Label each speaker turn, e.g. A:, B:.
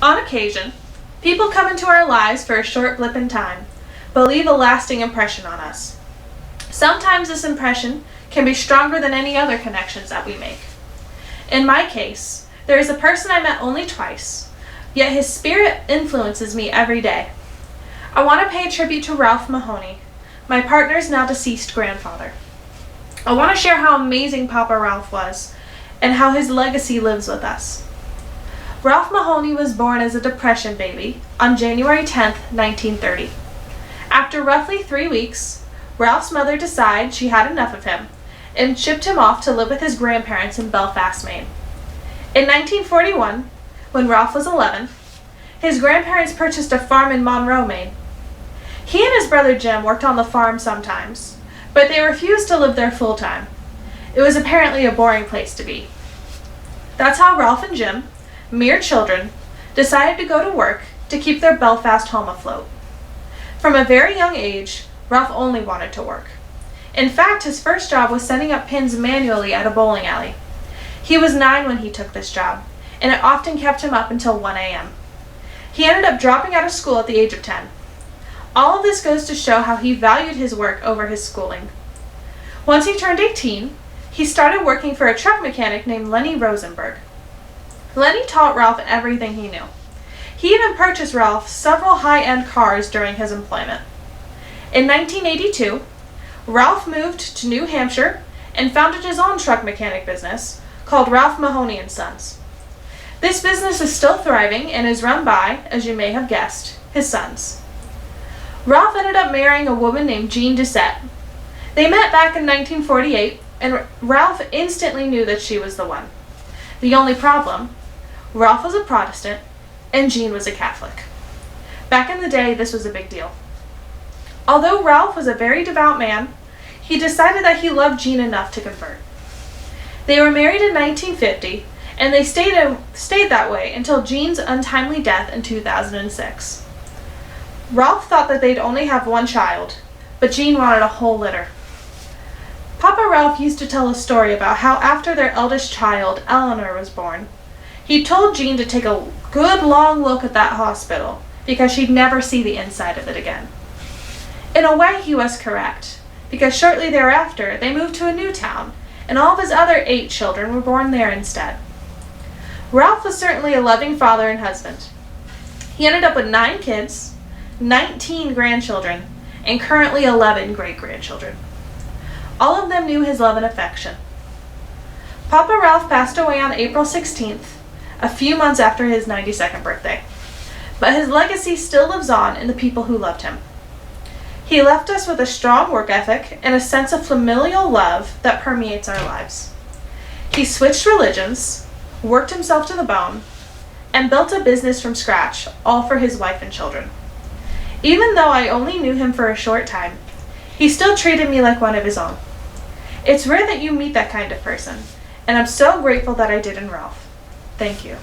A: On occasion, people come into our lives for a short blip in time, but leave a lasting impression on us. Sometimes this impression can be stronger than any other connections that we make. In my case, there is a person I met only twice, yet his spirit influences me every day. I want to pay a tribute to Ralph Mahoney, my partner's now deceased grandfather. I want to share how amazing Papa Ralph was and how his legacy lives with us. Ralph Mahoney was born as a Depression baby on January 10, 1930. After roughly 3 weeks, Ralph's mother decided she had enough of him and shipped him off to live with his grandparents in Belfast, Maine. In 1941, when Ralph was 11, his grandparents purchased a farm in Monroe, Maine. He and his brother Jim worked on the farm sometimes, but they refused to live there full-time. It was apparently a boring place to be. That's how Ralph and Jim, mere children, decided to go to work to keep their Belfast home afloat. From a very young age, Ralph only wanted to work. In fact, his first job was setting up pins manually at a bowling alley. He was 9 when he took this job, and it often kept him up until 1 a.m. He ended up dropping out of school at the age of 10. All of this goes to show how he valued his work over his schooling. Once he turned 18, he started working for a truck mechanic named Lenny Rosenberg. Lenny taught Ralph everything he knew. He even purchased Ralph several high-end cars during his employment. In 1982, Ralph moved to New Hampshire and founded his own truck mechanic business called Ralph Mahoney & Sons. This business is still thriving and is run by, as you may have guessed, his sons. Ralph ended up marrying a woman named Jean Doucette. They met back in 1948, and Ralph instantly knew that she was the one. The only problem, Ralph was a Protestant and Jean was a Catholic. Back in the day, this was a big deal. Although Ralph was a very devout man, he decided that he loved Jean enough to convert. They were married in 1950, and they stayed that way until Jean's untimely death in 2006. Ralph thought that they'd only have one child, but Jean wanted a whole litter. Papa Ralph used to tell a story about how after their eldest child, Eleanor, was born, he told Jean to take a good long look at that hospital because she'd never see the inside of it again. In a way, he was correct, because shortly thereafter they moved to a new town, and all of his other 8 children were born there instead. Ralph was certainly a loving father and husband. He ended up with 9 kids, 19 grandchildren, and currently 11 great-grandchildren. All of them knew his love and affection. Papa Ralph passed away on April 16th, a few months after his 92nd birthday. But his legacy still lives on in the people who loved him. He left us with a strong work ethic and a sense of familial love that permeates our lives. He switched religions, worked himself to the bone, and built a business from scratch, all for his wife and children. Even though I only knew him for a short time, he still treated me like one of his own. It's rare that you meet that kind of person, and I'm so grateful that I did in Ralph. Thank you.